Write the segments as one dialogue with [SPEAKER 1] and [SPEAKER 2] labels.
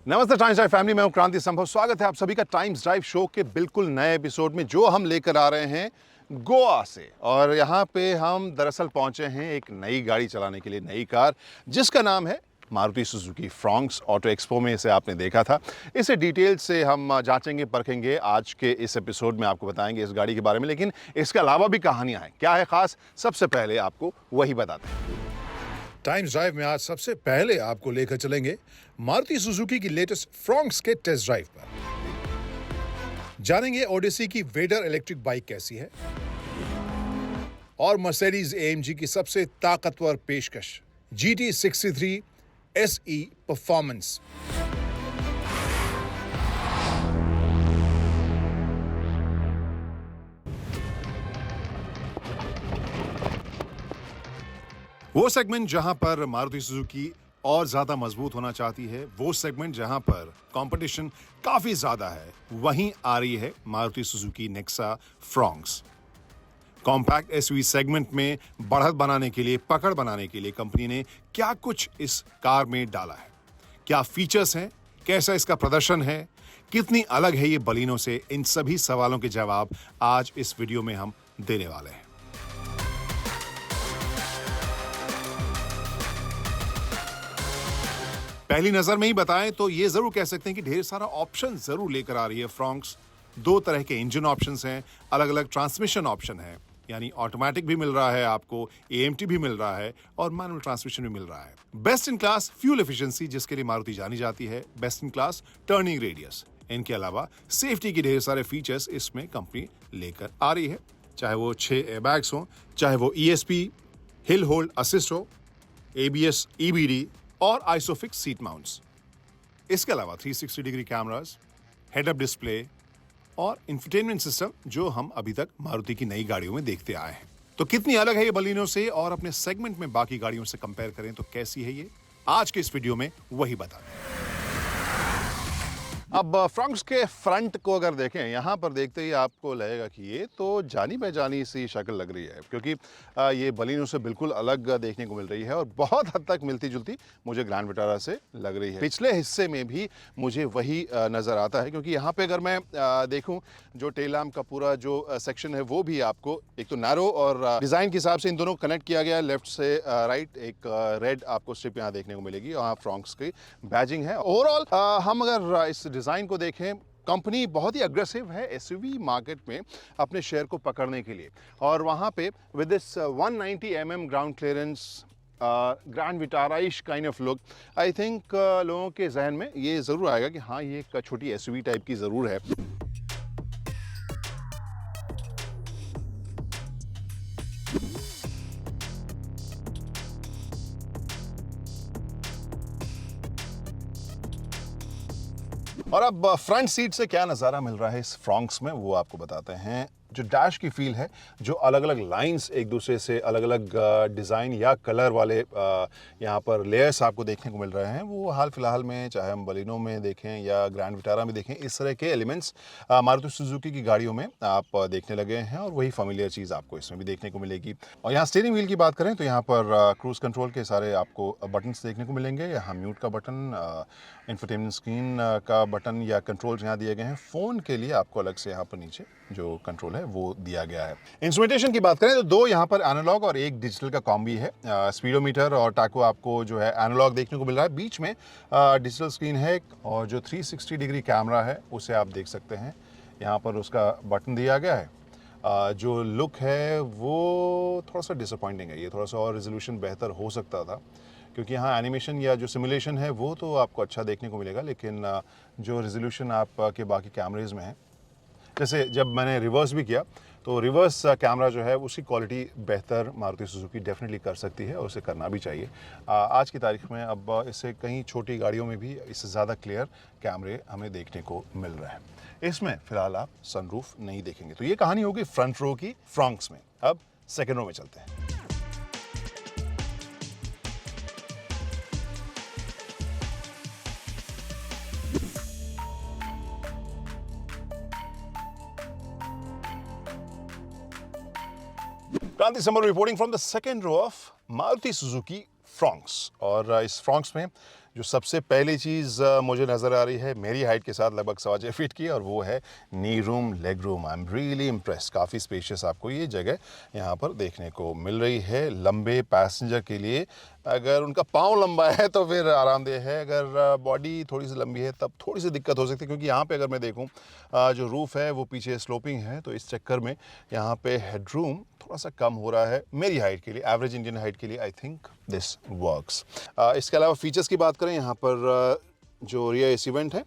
[SPEAKER 1] नमस्ते times drive family, मैं हूं क्रांति संभव। स्वागत है आप सभी का टाइम्स ड्राइव शो के बिल्कुल नए एपिसोड में, जो हम लेकर आ रहे हैं गोवा से। और यहाँ पे हम दरअसल पहुंचे हैं एक नई गाड़ी चलाने के लिए, नई कार जिसका नाम है Maruti Suzuki Fronx. Auto expo में इसे आपने देखा था। इसे डिटेल से हम जांचेंगे परखेंगे आज के इस एपिसोड में, आपको बताएंगे इस गाड़ी के बारे में। लेकिन इसके अलावा भी कहानियां हैं, क्या है खास, सबसे पहले आपको वही बताते हैं।
[SPEAKER 2] टाइम्स ड्राइव में आज सबसे पहले आपको लेकर चलेंगे मारुति सुजुकी की लेटेस्ट फ्रॉन्क्स के टेस्ट ड्राइव पर। जानेंगे ओडिसी की वेडर इलेक्ट्रिक बाइक कैसी है और मर्सिडीज एएमजी की सबसे ताकतवर पेशकश GT63 SE परफॉर्मेंस। वो सेगमेंट जहां पर मारुति सुजुकी और ज्यादा मजबूत होना चाहती है, वो सेगमेंट जहां पर कंपटीशन काफी ज्यादा है, वहीं आ रही है Maruti Suzuki Nexa Fronx. Compact SUV segment में बढ़त बनाने के लिए, पकड़ बनाने के लिए कंपनी ने क्या कुछ इस कार में डाला है, क्या फीचर्स हैं, कैसा इसका प्रदर्शन है, कितनी अलग है ये बलिनो से, इन सभी सवालों के जवाब आज इस वीडियो में हम देने वाले हैं। पहली नजर में ही बताएं तो ये जरूर कह सकते हैं कि ढेर सारा ऑप्शन जरूर लेकर आ रही है फ्रॉन्क्स। दो तरह के इंजन ऑप्शंस हैं, अलग अलग ट्रांसमिशन ऑप्शन है, यानी ऑटोमेटिक भी मिल रहा है आपको, एएमटी भी मिल रहा है और मैनुअल ट्रांसमिशन भी मिल रहा है। Best in class fuel efficiency जिसके लिए मारुति जानी जाती है, best in class turning radius, इनके अलावा सेफ्टी के ढेर सारे फीचर्स इसमें कंपनी लेकर आ रही है। चाहे वो 6 एयरबैग्स हो, चाहे वो ESP, हिल होल्ड असिस्ट हो, ABS, EBD और आइसोफिक्स सीट माउंट्स। इसके अलावा 360 degree cameras, head up display और इंफोटेनमेंट सिस्टम जो हम अभी तक मारुति की नई गाड़ियों में देखते आए हैं। तो कितनी अलग है ये बलिनो से और अपने सेगमेंट में बाकी गाड़ियों से कंपेयर करें तो कैसी है ये, आज के इस वीडियो में वही बताते हैं।
[SPEAKER 1] अब फ्रॉन्क्स के फ्रंट को अगर देखें, यहाँ पर देखते ही आपको लगेगा कि ये तो जानी पहचानी सी शक्ल लग रही है, क्योंकि ये बलिनो से बिल्कुल अलग देखने को मिल रही है और बहुत हद तक मिलती जुलती मुझे ग्रैंड विटारा से लग रही है। पिछले हिस्से में भी मुझे वही नज़र आता है, क्योंकि यहाँ पे अगर मैं देखूँ जो टेल लैम्प का पूरा जो सेक्शन है वो भी आपको एक तो नैरो और डिज़ाइन के हिसाब से इन दोनों कनेक्ट किया गया है, लेफ्ट से राइट। एक रेड आपको स्ट्रिप यहाँ देखने को मिलेगी, वहाँ फ्रॉन्क्स की बैजिंग है। ओवरऑल हम अगर इस डिज़ाइन को देखें, कंपनी बहुत ही अग्रेसिव है एसयूवी मार्केट में अपने शेयर को पकड़ने के लिए। और वहाँ पे with this 190 mm ground clearance, grand विटाराइश kind of look, I think लोगों के जहन में ये ज़रूर आएगा कि हाँ, ये एक छोटी एसयूवी टाइप की ज़रूर है। और अब फ्रंट सीट से क्या नज़ारा मिल रहा है इस फ्रॉन्क्स में, वो आपको बताते हैं। जो डैश की फील है, जो अलग अलग लाइंस एक दूसरे से अलग अलग डिज़ाइन या कलर वाले यहाँ पर लेयर्स आपको देखने को मिल रहे हैं, वो हाल फिलहाल में चाहे हम बलिनो में देखें या ग्रैंड विटारा में देखें, इस तरह के एलिमेंट्स मारुति सुजुकी की गाड़ियों में आप देखने लगे हैं और वही फेमिलियर चीज़ आपको इसमें भी देखने को मिलेगी। और यहाँ स्टीयरिंग व्हील की बात करें तो यहाँ पर क्रूज़ कंट्रोल के सारे आपको बटन्स देखने को मिलेंगे। यहाँ म्यूट का बटन, इंफोटेनमेंट स्क्रीन का बटन या कंट्रोल्स यहाँ दिए गए हैं। फ़ोन के लिए आपको अलग से यहाँ पर नीचे जो कंट्रोल है वो दिया गया है। इंस्ट्रूमेंटेशन की बात करें तो दो यहाँ पर एनालॉग और एक डिजिटल का कॉम्बी है। स्पीडोमीटर और टाको आपको जो है एनालॉग देखने को मिल रहा है, बीच में डिजिटल स्क्रीन है और जो 360 डिग्री कैमरा है उसे आप देख सकते हैं। यहाँ पर उसका बटन दिया गया है। जो लुक है वो थोड़ा सा डिसअपॉइंटिंग है, ये थोड़ा सा और रेजोल्यूशन बेहतर हो सकता था, क्योंकि यहाँ एनिमेशन या जो सिमुलेशन है वो तो आपको अच्छा देखने को मिलेगा, लेकिन जो रेजोल्यूशन आपके बाकी कैमरेज में है, जैसे जब मैंने रिवर्स भी किया तो रिवर्स कैमरा जो है उसकी क्वालिटी बेहतर मारुति सुजुकी डेफिनेटली कर सकती है और उसे करना भी चाहिए। आज की तारीख में अब इससे कहीं छोटी गाड़ियों में भी इससे ज़्यादा क्लियर कैमरे हमें देखने को मिल रहे हैं। इसमें फिलहाल आप सनरूफ नहीं देखेंगे। तो ये कहानी होगी फ्रंट रो की फ्रॉन्क्स में। अब सेकेंड रो में चलते हैं। Kranti Samar reporting from the second row of Maruti Suzuki Fronx. और इस फ्रॉन्क्स में जो सबसे पहली चीज़ मुझे नज़र आ रही है मेरी हाइट के साथ लगभग 6.25 फीट की, और वो है नी room, leg room. I am really impress. काफ़ी स्पेशियस आपको ये जगह यहाँ पर देखने को मिल रही है लंबे पैसेंजर के लिए। अगर उनका पाँव लंबा है तो फिर आरामदेह है, अगर बॉडी थोड़ी सी लंबी है तब थोड़ी सी दिक्कत हो सकती है, क्योंकि यहाँ पे अगर मैं देखूँ जो रूफ़ है वो पीछे स्लोपिंग है, तो इस चक्कर में यहाँ पे हेडरूम थोड़ा सा कम हो रहा है मेरी हाइट के लिए, एवरेज इंडियन हाइट के लिए। I think this works. इसके अलावा फीचर्स की बात करें, यहाँ पर जो रियर एसी वेंट है,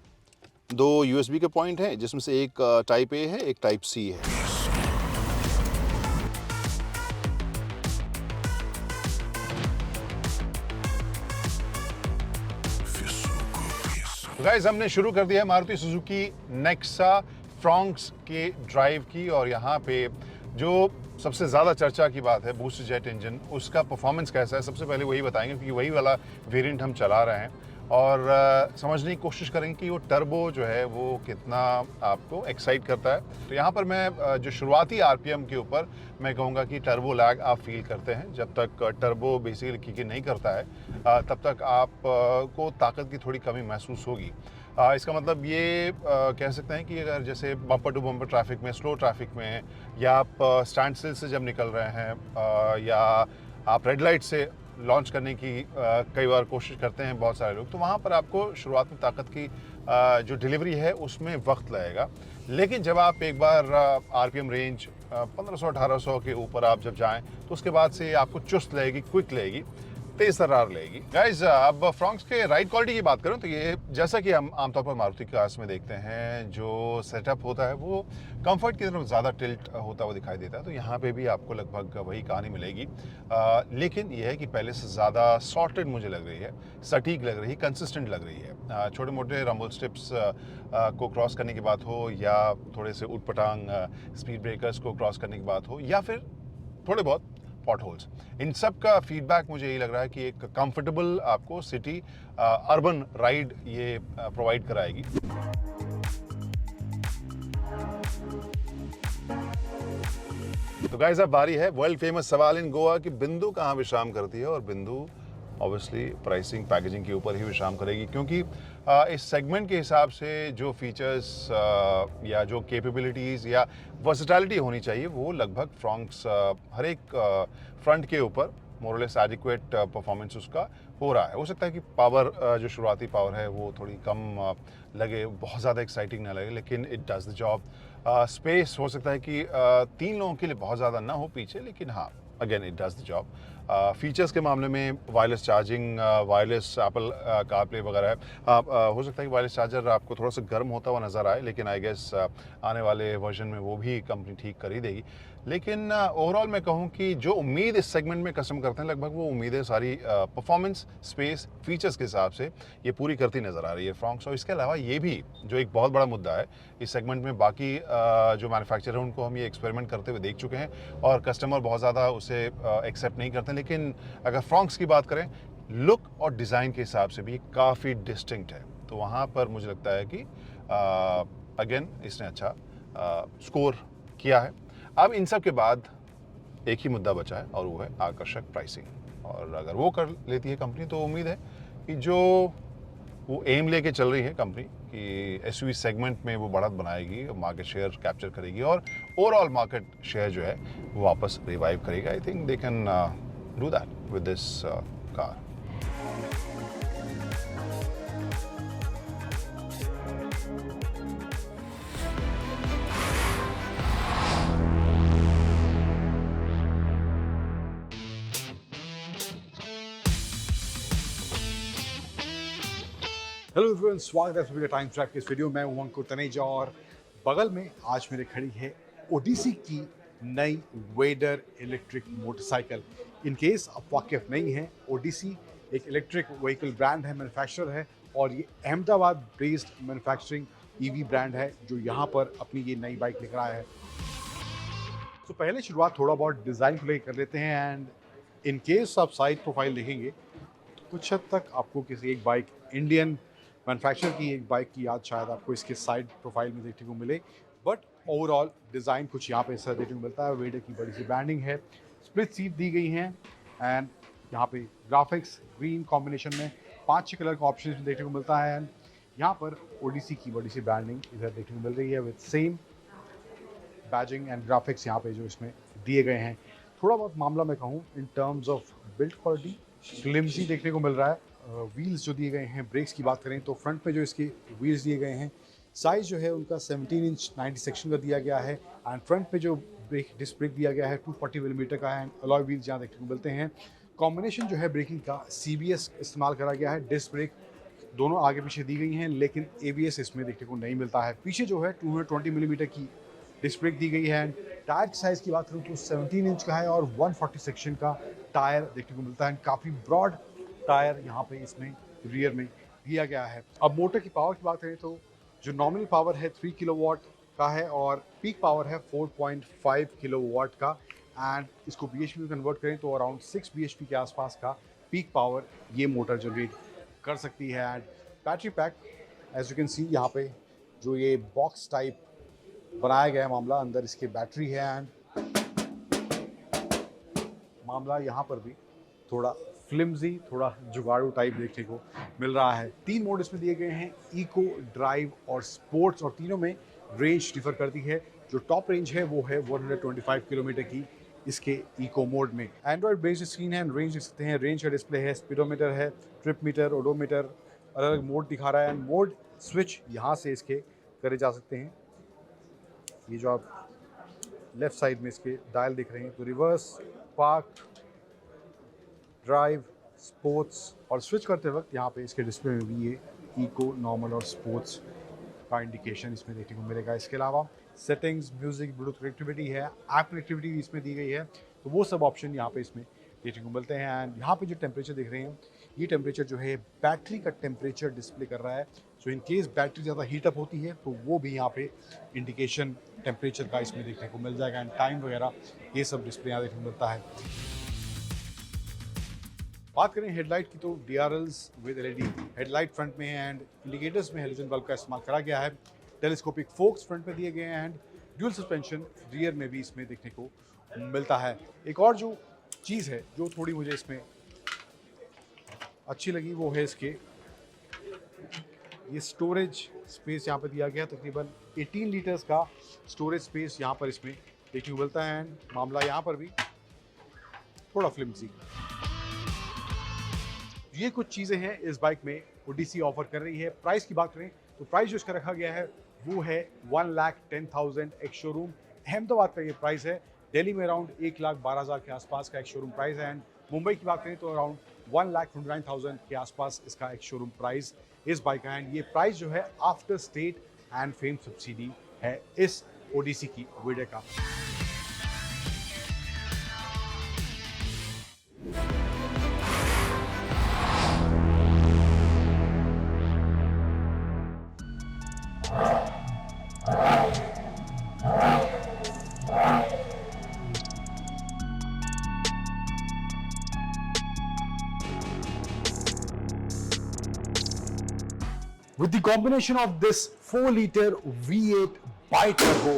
[SPEAKER 1] 2 USB के पॉइंट हैं, जिसमें से एक टाइप ए है, एक टाइप सी है। गाइस, हमने शुरू कर दिया है मारुति सुजुकी नेक्सा फ्रॉन्क्स के ड्राइव की, और यहाँ पे जो सबसे ज़्यादा चर्चा की बात है बूस्ट जेट इंजन, उसका परफॉर्मेंस कैसा है सबसे पहले वही बताएंगे, क्योंकि वही वाला वेरिएंट हम चला रहे हैं, और समझने की कोशिश करेंगे कि वो टर्बो जो है वो कितना आपको एक्साइट करता है। तो यहाँ पर मैं जो शुरुआती RPM के ऊपर मैं कहूँगा कि टर्बो लैग आप फील करते हैं। जब तक टर्बो बेसिकली किक नहीं करता है तब तक आप को ताकत की थोड़ी कमी महसूस होगी। इसका मतलब ये कह सकते हैं कि अगर जैसे बम्पर टू बम्पर ट्रैफिक में, स्लो ट्रैफिक में, या आप स्टैंड स्टिल से जब निकल रहे हैं, या आप रेड लाइट से लॉन्च करने की कई बार कोशिश करते हैं बहुत सारे लोग, तो वहाँ पर आपको शुरुआत में ताकत की जो डिलीवरी है उसमें वक्त लगेगा। लेकिन जब आप एक बार RPM रेंज 1500-1800 के ऊपर आप जब जाएं, तो उसके बाद से आपको चुस्त लगेगी, क्विक लगेगी, तेज तर्रार लगेगी। गाइज, अब फ्रॉन्क्स के राइड क्वालिटी की बात करूं तो ये जैसा कि हम आमतौर पर मारुति कार्स में देखते हैं, जो सेटअप होता है वो कंफर्ट की तरफ ज़्यादा टिल्ट होता हुआ दिखाई देता है, तो यहाँ पे भी आपको लगभग वही कहानी मिलेगी। लेकिन यह है कि पहले से ज़्यादा सॉर्टेड मुझे लग रही है, सटीक लग रही है, कंसिस्टेंट लग रही है। छोटे मोटे रंबल स्टिप्स को क्रॉस करने की बात हो, या थोड़े से उटपटांग स्पीड ब्रेकर्स को क्रॉस करने की बात हो, या फिर थोड़े बहुत पॉट होल्स, इन सब का फीडबैक मुझे यही लग रहा है कि एक कंफर्टेबल आपको सिटी अर्बन राइड ये प्रोवाइड कराएगी। तो गाइस, अब बारी है वर्ल्ड फेमस सवाल इन गोवा कि बिंदु कहाँ विश्राम करती है, और बिंदु ऑब्वियसली प्राइसिंग पैकेजिंग के ऊपर ही विश्राम करेगी, क्योंकि इस सेगमेंट के हिसाब से जो फीचर्स या जो कैपेबिलिटीज़ या वर्सेटैलिटी होनी चाहिए वो लगभग फ्रॉन्क्स हर एक फ्रंट के ऊपर मोरलेस एडिक्वेट परफॉर्मेंस उसका हो रहा है। हो सकता है कि पावर जो शुरुआती पावर है वो थोड़ी कम लगे, बहुत ज़्यादा एक्साइटिंग ना लगे, लेकिन it does the job. Space हो सकता है कि 3 लोगों के लिए बहुत ज़्यादा ना हो पीछे, लेकिन हाँ, again it does the job. Features के मामले में wireless charging, wireless Apple CarPlay वगैरह है। हो सकता है कि वायरलेस चार्जर आपको थोड़ा सा गर्म होता हुआ नज़र आए, लेकिन आई गेस आने वाले वर्जन में वो भी कंपनी ठीक कर ही देगी। लेकिन ओवरऑल मैं कहूँ कि जो उम्मीद इस सेगमेंट में कस्टमर करते हैं, लगभग वो उम्मीदें सारी परफॉर्मेंस, स्पेस, फीचर्स के हिसाब से ये पूरी करती नज़र आ रही है फ्रॉन्क्स। और इसके अलावा ये भी जो एक बहुत बड़ा मुद्दा है इस सेगमेंट में, बाकी जो मैन्युफैक्चरर हैं उनको हम ये एक्सपेरिमेंट करते हुए देख चुके हैं, और कस्टमर बहुत ज़्यादा उसे एक्सेप्ट नहीं करते। लेकिन अगर फ्रॉन्क्स की बात करें, लुक और डिज़ाइन के हिसाब से भी काफ़ी डिस्टिंक्ट है, तो वहाँ पर मुझे लगता है कि अगेन इसने अच्छा स्कोर किया है। अब इन सब के बाद एक ही मुद्दा बचा है, और वो है आकर्षक प्राइसिंग, और अगर वो कर लेती है कंपनी तो उम्मीद है कि जो वो एम लेके चल रही है कंपनी कि एसयूवी सेगमेंट में वो बढ़त बनाएगी, मार्केट शेयर कैप्चर करेगी, और ओवरऑल मार्केट शेयर जो है वो वापस रिवाइव करेगा। I think they can do that with this car.
[SPEAKER 3] Hello everyone, स्वागत है सभी का टाइम ट्रैप के इस वीडियो में। हूं अंकुर तनेजा, और बगल में आज मेरे खड़ी है ओडिसी की नई Vader electric motorcycle. In case आप वाकिफ नहीं हैं, ओडिसी एक इलेक्ट्रिक व्हीकल ब्रांड है, मैन्युफैक्चरर है, और ये Ahmedabad based manufacturing EV brand है जो यहाँ पर अपनी ये नई बाइक लेकर आया है। तो पहले शुरुआत थोड़ा बहुत डिज़ाइन को लेकर कर लेते हैं, एंड इन केस आप साइड प्रोफाइल देखेंगे तो कुछ हद तक आपको किसी एक बाइक, इंडियन मैन्युफैक्चर की एक बाइक की याद शायद आपको इसके साइड प्रोफाइल में देखने को मिले, बट ओवरऑल डिज़ाइन कुछ यहाँ पे ऐसा देखने को मिलता है। वेडर की बड़ी सी ब्रांडिंग है, स्प्लिट सीट दी गई हैं, एंड यहाँ पे ग्राफिक्स ग्रीन कॉम्बिनेशन में 5-6 कलर का ऑप्शन इसमें देखने को मिलता है। एंड यहाँ पर ओडिसी की बड़ी सी ब्रांडिंग इधर देखने को मिल रही है with same badging and graphics यहाँ पे जो इसमें दिए गए हैं। थोड़ा बहुत मामला मैं कहूँ in terms of build quality फ्लिम्सी देखने को मिल रहा है। व्हील्स जो दिए गए हैं, ब्रेक्स की बात करें तो फ्रंट में जो इसके व्हील्स दिए गए हैं, साइज़ जो है उनका 17 इंच 90 सेक्शन का दिया गया है। एंड फ्रंट पे जो डिस्क ब्रेक दिया गया है 240 मिलीमीटर का है। अलॉय व्हील्स यहाँ देखने को मिलते हैं। कॉम्बिनेशन जो है ब्रेकिंग का CBS इस्तेमाल करा गया है। डिस्क ब्रेक दोनों आगे पीछे दी गई हैं, लेकिन ABS इसमें देखने को नहीं मिलता है। पीछे जो है 220 मिलीमीटर की डिस्क ब्रेक दी गई है। टायर की साइज़ की बात करूँ तो 17 इंच का है और 140 सेक्शन का टायर देखने को मिलता है। काफ़ी ब्रॉड टायर यहाँ पे इसमें रियर में दिया गया है। अब मोटर की पावर की बात करें तो जो नॉमिनल पावर है 3 किलोवाट का है और पीक पावर है 4.5 किलोवाट का। एंड इसको BHP में कन्वर्ट करें तो अराउंड 6 BHP के आसपास का पीक पावर ये मोटर जनरेट कर सकती है। And battery pack as you can see यहाँ पे जो ये बॉक्स टाइप बनाया गया है मामला, अंदर इसके बैटरी है। एंड मामला यहाँ पर भी थोड़ा फ्लिम्जी, थोड़ा जुगाड़ू टाइप देखने को मिल रहा है। 3 मोड इसमें दिए गए हैं, इको, ड्राइव और स्पोर्ट्स, और तीनों में रेंज डिफर करती है। जो टॉप रेंज है वो है 125 किलोमीटर की इसके इको मोड में। एंड्रॉयड बेस्ड स्क्रीन है, रेंज देख सकते हैं, रेंज का डिस्प्ले है, स्पीडोमीटर है, ट्रिप मीटर, ओडोमीटर, अलग अलग मोड दिखा रहा है। एंड मोड स्विच यहाँ से इसके करे जा सकते हैं। ये जो आप लेफ्ट साइड में इसके डायल दिख रहे हैं, तो रिवर्स, पार्क, ड्राइव, स्पोर्ट्स, और स्विच करते वक्त यहाँ पे इसके डिस्प्ले में भी ये इको, नॉर्मल और स्पोर्ट्स का इंडिकेशन इसमें देखने को मिलेगा। इसके अलावा सेटिंग्स, म्यूजिक, ब्लूटूथ कनेक्टिविटी है, ऐप कनेक्टिविटी भी इसमें दी गई है, तो वो सब ऑप्शन यहाँ पे इसमें देखने को मिलते हैं। एंड यहाँ पे जो टेम्परेचर देख रहे हैं, ये टेम्परेचर जो है बैटरी का टेम्परेचर डिस्प्ले कर रहा है। सो इन केस बैटरी ज़्यादा हीटअप होती है तो वो भी यहाँ पे इंडिकेशन टेम्परेचर का इसमें देखने को मिल जाएगा। एंड टाइम वगैरह ये सब डिस्प्ले यहाँ देखने को मिलता है। बात करें हेडलाइट की तो DRLs with LED headlight front में है। एंड इंडिकेटर्स में हेलोजन बल्ब का इस्तेमाल करा गया है। टेलीस्कोपिक फोक्स फ्रंट में दिए गए हैं। एंड ड्यूल सस्पेंशन रियर में भी इसमें देखने को मिलता है। एक और जो चीज़ है जो थोड़ी मुझे इसमें अच्छी लगी वो है इसके ये स्टोरेज स्पेस यहाँ पर दिया गया। तकरीबन 18 लीटर्स का स्टोरेज स्पेस यहाँ पर इसमें देखने को मिलता है। एंड मामला यहाँ पर भी थोड़ा फ्लिम्सी। ये कुछ चीज़ें हैं इस बाइक में ओडिसी ऑफर कर रही है। प्राइस की बात करें तो प्राइस जो इसका रखा गया है वो है 1,10,000 एक शोरूम। अहमदाबाद का ये प्राइस है। दिल्ली में अराउंड 1,12,000 के आसपास का एक शोरूम प्राइस है। एंड मुंबई की बात करें तो अराउंड 1,29,000 के आसपास इसका एक शोरूम प्राइस इस बाइक का। एंड ये प्राइस जो है after state and fame subsidy है इस ओडिसी की वीडियो का। With the combination of this 4-liter V8 bi-turbo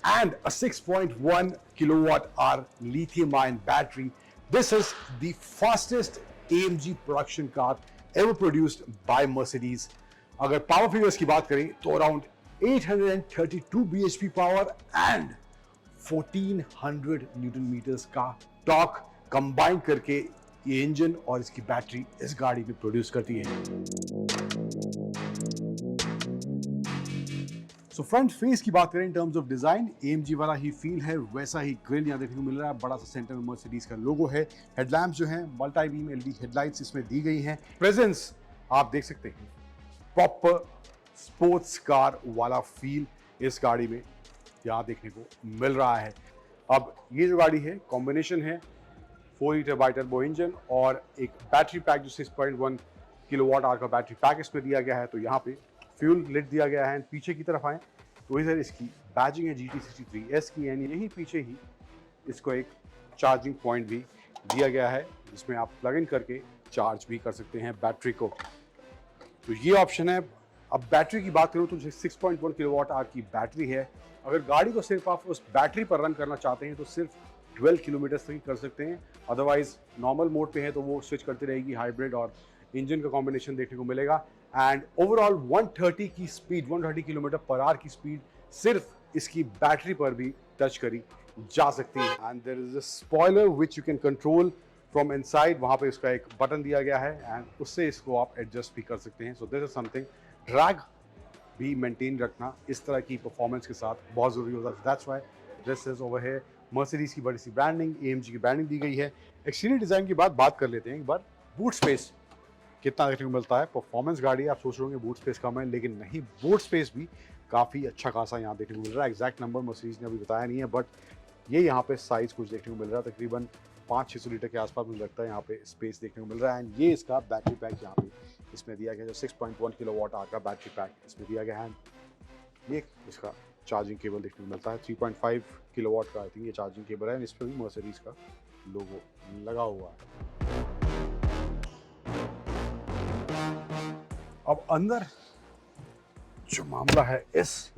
[SPEAKER 3] and a 6.1 kilowatt-hour lithium-ion battery, this is the fastest AMG production car ever produced by Mercedes. अगर पावर फिगर्स की बात करें तो around 832 bhp power and 1400 newton meters का torque combine करके ये इंजन और इसकी बैटरी इस गाड़ी में प्रोड्यूस करती है। सो फ्रंट फेस की बात करें in terms of design, AMG वाला ही फील है, वैसा ही ग्रिल यहाँ देखने को मिल रहा है। बड़ा सा सेंटर में मर्सिडीज का लोगो है। हेडलैम्प्स जो हैं मल्टी बीम LED हेडलाइट्स इसमें दी गई हैं। प्रेजेंस आप देख सकते हैं, प्रॉपर स्पोर्ट्स कार वाला फील इस गाड़ी में यहाँ देखने को मिल रहा है। अब ये जो गाड़ी है कॉम्बिनेशन है 4 लीटर बाइटर्बो इंजन और एक बैटरी पैक जो 6.1 किलोवाट आवर का बैटरी पैक इसमें दिया गया है। तो यहाँ पे फ्यूल लिट दिया गया है। पीछे की तरफ आए तो इधर इसकी बैजिंग है GT63S की, यानी यही पीछे ही इसको एक चार्जिंग पॉइंट भी दिया गया है जिसमें आप प्लग इन करके चार्ज भी कर सकते हैं बैटरी को। तो ये ऑप्शन है। अब बैटरी की बात करूँ तो 6.1 किलोवाट आवर की बैटरी है। अगर गाड़ी को सिर्फ आप उस बैटरी पर रन करना चाहते हैं तो सिर्फ 12 किलोमीटर तक ही कर सकते हैं। अदरवाइज नॉर्मल मोड पे है तो वो स्विच करती रहेगी हाइब्रिड और इंजन का कॉम्बिनेशन देखने को मिलेगा। एंड ओवरऑल 130 की स्पीड, 130 किलोमीटर पर आवर की स्पीड सिर्फ इसकी बैटरी पर भी टच करी जा सकती है। And there is a spoiler which you can control from inside, वहाँ पे इसका एक बटन दिया गया है एंड उससे इसको आप एडजस्ट भी कर सकते हैं। So this is something, drag भी मेंटेन रखना इस तरह की परफॉर्मेंस के साथ बहुत ज़रूरी होता है। That's why this is over here. Mercedes की बड़ी सी ब्रांडिंग, AMG की ब्रांडिंग दी गई है। एक्सटीरियर डिज़ाइन की बात कर लेते हैं एक बार। बूट स्पेस कितना देखने को मिलता है। परफॉर्मेंस गाड़ी, आप सोच रहे होंगे बूट स्पेस कम है, लेकिन नहीं, बूट स्पेस भी काफ़ी अच्छा खासा यहाँ देखने को मिल रहा है। एग्जैक्ट नंबर मर्सिडीज ने अभी बताया नहीं है, बट ये यहाँ पे साइज़ कुछ देखने को मिल रहा है, तकरीबन 500-600 लीटर के आसपास मुझे लगता है यहाँ पे स्पेस देखने को मिल रहा है। एंड ये इसका बैटरी पैक यहाँ पे इसमें दिया गया है, जो 6.1 किलोवाट आवर का बैटरी पैक इसमें दिया गया है। ये इसका चार्जिंग केबल देखने को मिलता है, 3.5 किलोवाट का आई थिंक ये चार्जिंग केबल है। इस पर भी मर्सिडीज का लोगो लगा हुआ है। अब अंदर जो मामला है इस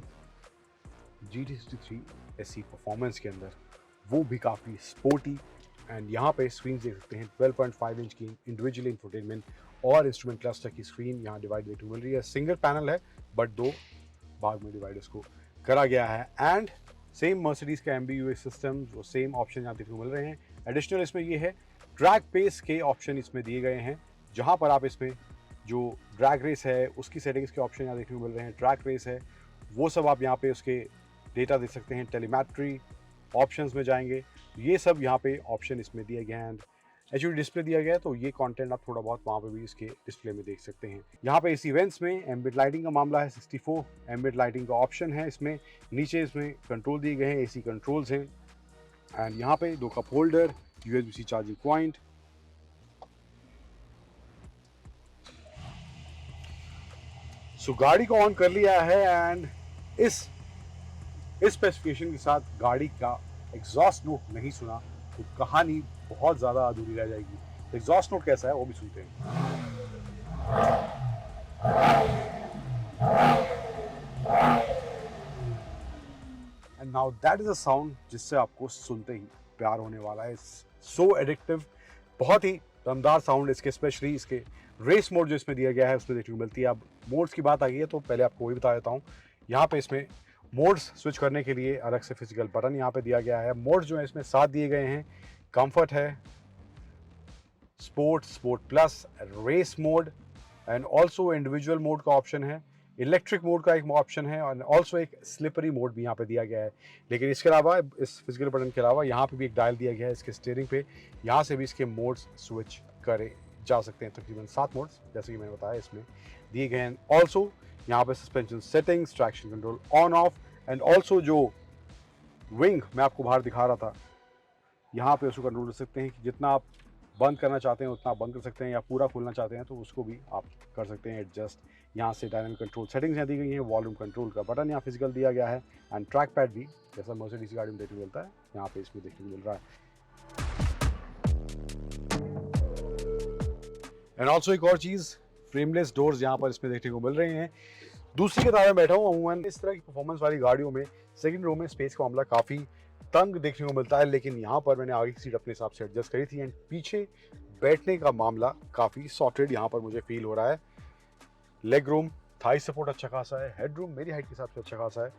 [SPEAKER 3] GT63 SE परफॉर्मेंस के अंदर, वो भी काफ़ी स्पोर्टी। एंड यहाँ पे स्क्रीन देख सकते हैं, 12.5 इंच की इंडिविजुअल इंफोटेनमेंट और इंस्ट्रूमेंट क्लस्टर की स्क्रीन यहाँ डिवाइड देखने को मिल रही है। सिंगल पैनल है बट 2 भाग में डिवाइड इसको करा गया है। एंड सेम मर्सिडीज का MBUX सिस्टम, वो सेम ऑप्शन यहाँ देखने को मिल रहे हैं। एडिशनल इसमें ये है, ड्रैग पेस के ऑप्शन इसमें दिए गए हैं, जहाँ पर आप इसमें जो ड्रैग रेस है उसकी सेटिंग्स के ऑप्शन यहाँ देखने को मिल रहे हैं। ट्रैक रेस है वो सब आप यहाँ पे उसके डेटा देख सकते हैं। टेलीमेट्री ऑप्शंस में जाएंगे, ये सब यहाँ पे ऑप्शन इसमें दिए गए हैं। HUD डिस्प्ले दिया गया है, तो ये कंटेंट आप थोड़ा बहुत वहाँ पे भी इसके डिस्प्ले में देख सकते हैं। यहाँ पे इस इवेंट्स में एम्बिएंट लाइटिंग का मामला है, 64 एम्बिएंट लाइटिंग का ऑप्शन है इसमें। नीचे इसमें कंट्रोल दिए गए हैं, AC कंट्रोल्स हैं। एंड यहाँ पे 2 cup holder, USB-C charging point. So गाड़ी को ऑन कर लिया है एंड इस स्पेसिफिकेशन के साथ गाड़ी का एग्जॉस्ट नोट नहीं सुना तो कहानी बहुत ज़्यादा अधूरी रह जाएगी। तो एग्जॉस्ट नोट कैसा है वो भी सुनते हैं। And now that is a sound जिससे आपको सुनते ही प्यार होने वाला है। सो एडिक्टिव, बहुत ही दमदार साउंड इसके, स्पेशली इसके रेस मोड जो इसमें दिया गया है उसमें देखने को मिलती है। अब मोड्स की बात आ गई है तो पहले आपको वही बता देता हूँ। यहाँ पे इसमें मोड्स स्विच करने के लिए अलग से फिजिकल बटन यहाँ पे दिया गया है। मोड्स जो है इसमें 7 दिए गए हैं। कंफर्ट है, sport, sport plus, race mode and also individual mode का ऑप्शन है। इलेक्ट्रिक मोड का एक ऑप्शन है और ऑल्सो एक स्लिपरी मोड भी यहाँ पे दिया गया है। लेकिन इसके अलावा, इस फिजिकल बटन के अलावा यहाँ पे भी एक डायल दिया गया है इसके स्टीयरिंग पे, यहाँ से भी इसके मोड्स स्विच करे जा सकते हैं। तकरीबन 7 मोड्स जैसे कि मैंने बताया इसमें दिए गए हैं। ऑल्सो यहाँ पे suspension settings, traction control on off and also जो विंग मैं आपको बाहर दिखा रहा था, यहाँ पे उसको कंट्रोल कर सकते हैं कि जितना आप बंद करना चाहते हैं उतना बंद कर सकते हैं, या पूरा खोलना चाहते हैं तो उसको भी आप कर सकते हैं एडजस्ट। यहाँ से डायनामिक कंट्रोल सेटिंग्स यहाँ दी गई हैं। वॉल्यूम कंट्रोल का बटन यहाँ फिजिकल दिया गया है एंड ट्रैक पैड भी जैसा मर्सिडीज गाड़ी में देखने को मिलता है यहाँ पे इसमें देखने को मिल रहा है। एंड ऑल्सो एक और चीज़, फ्रेमलेस डोर्स यहाँ पर इसमें देखने को मिल रहे हैं। दूसरी कतार में बैठा हूँ अमूमन इस तरह की परफॉर्मेंस वाली गाड़ियों में सेकंड रो में स्पेस का मामला काफ़ी तंग देखने को मिलता है, लेकिन यहाँ पर मैंने आगे की सीट अपने हिसाब से एडजस्ट करी थी एंड पीछे बैठने का मामला काफ़ी सॉर्टेड यहाँ पर मुझे फील हो रहा है। लेग रूम, थाई सपोर्ट अच्छा खासा है, हेड रूम मेरी हाइट के हिसाब से अच्छा खासा है।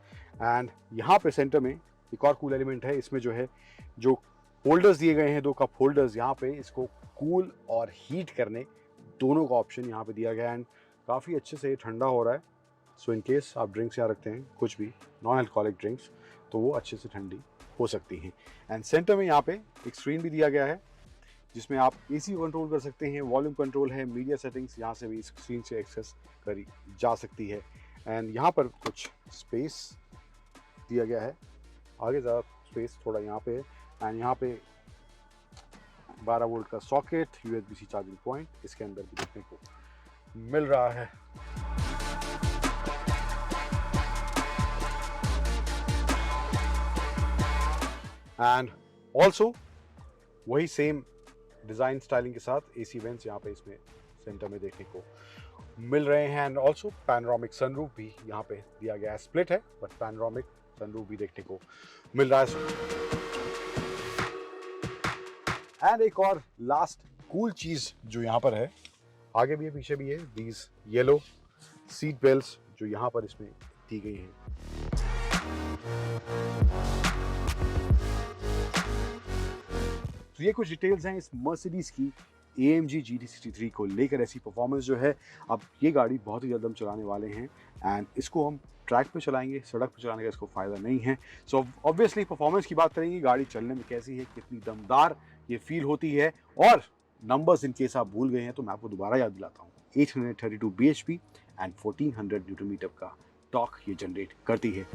[SPEAKER 3] एंड यहाँ पे सेंटर में एक और कूल एलिमेंट है, इसमें जो है जो होल्डर्स दिए गए हैं, 2 कप होल्डर्स, यहाँ पे इसको कूल और हीट करने दोनों का ऑप्शन यहाँ पे दिया गया है एंड काफ़ी अच्छे से ठंडा हो रहा है। सो इन केस आप ड्रिंक्स यहाँ रखते हैं, कुछ भी नॉन अल्कोहलिक ड्रिंक्स, तो वो अच्छे से ठंडी हो सकती हैं। एंड सेंटर में यहाँ पे एक स्क्रीन भी दिया गया है जिसमें आप AC को कंट्रोल कर सकते हैं, वॉल्यूम कंट्रोल है, मीडिया सेटिंग्स यहाँ से भी इस स्क्रीन से एक्सेस करी जा सकती है। एंड यहाँ पर कुछ स्पेस दिया गया है, आगे ज़्यादा स्पेस थोड़ा यहाँ पे है। एंड यहाँ पे 12 वोल्ट का सॉकेट, USB-C चार्जिंग पॉइंट इसके अंदर भी देखने को मिल रहा है। एंड ऑल्सो वही सेम डिज़ाइन स्टाइलिंग के साथ AC वेंट्स यहाँ पे इसमें सेंटर में देखने को मिल रहे हैं। एंड ऑल्सो पैनोरामिक सनरूफ भी यहाँ पे दिया गया है। स्प्लिट है बट पैनोरामिक सनरूफ भी देखने को मिल रहा है। एंड एक और लास्ट कूल चीज़ जो यहाँ पर है आगे भी है, पीछे भी है। दीज येलो सीट बेल्ट्स जो यहाँ पर इसमें दी गई हैं। तो ये कुछ डिटेल्स हैं इस मर्सिडीज की AMG GT63 को लेकर। ऐसी परफॉर्मेंस जो है, अब ये गाड़ी बहुत ही जल्द हम चलाने वाले हैं एंड इसको हम ट्रैक पे चलाएंगे, सड़क पे चलाने का इसको फ़ायदा नहीं है। सो ऑब्वियसली परफॉर्मेंस की बात करेंगे, गाड़ी चलने में कैसी है, कितनी दमदार ये फील होती है। और नंबर्स इन केस आप भूल गए हैं तो मैं आपको दोबारा याद दिलाता हूँ, 832 bhp एंड 1400 न्यूटन मीटर का टॉर्क ये जनरेट करती है।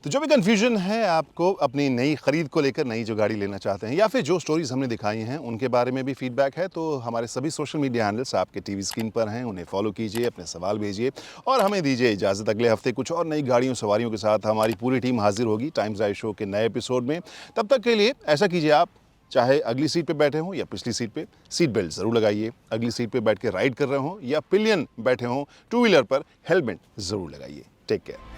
[SPEAKER 1] तो जो भी कंफ्यूजन है आपको अपनी नई खरीद को लेकर, नई जो गाड़ी लेना चाहते हैं या फिर जो स्टोरीज हमने दिखाई हैं उनके बारे में भी फीडबैक है, तो हमारे सभी सोशल मीडिया हैंडल्स आपके टीवी स्क्रीन पर हैं, उन्हें फॉलो कीजिए, अपने सवाल भेजिए और हमें दीजिए इजाज़त। अगले हफ्ते कुछ और नई गाड़ियों सवारियों के साथ हमारी पूरी टीम हाजिर होगी टाइम्स आई शो के नए एपिसोड में। तब तक के लिए ऐसा कीजिए, आप चाहे अगली सीट पे बैठे हों या पिछली सीट पे, सीट बेल्ट ज़रूर लगाइए। अगली सीट पे बैठ के राइड कर रहे हों या पिलियन बैठे हों टू व्हीलर पर, हेलमेट ज़रूर लगाइए। Take care.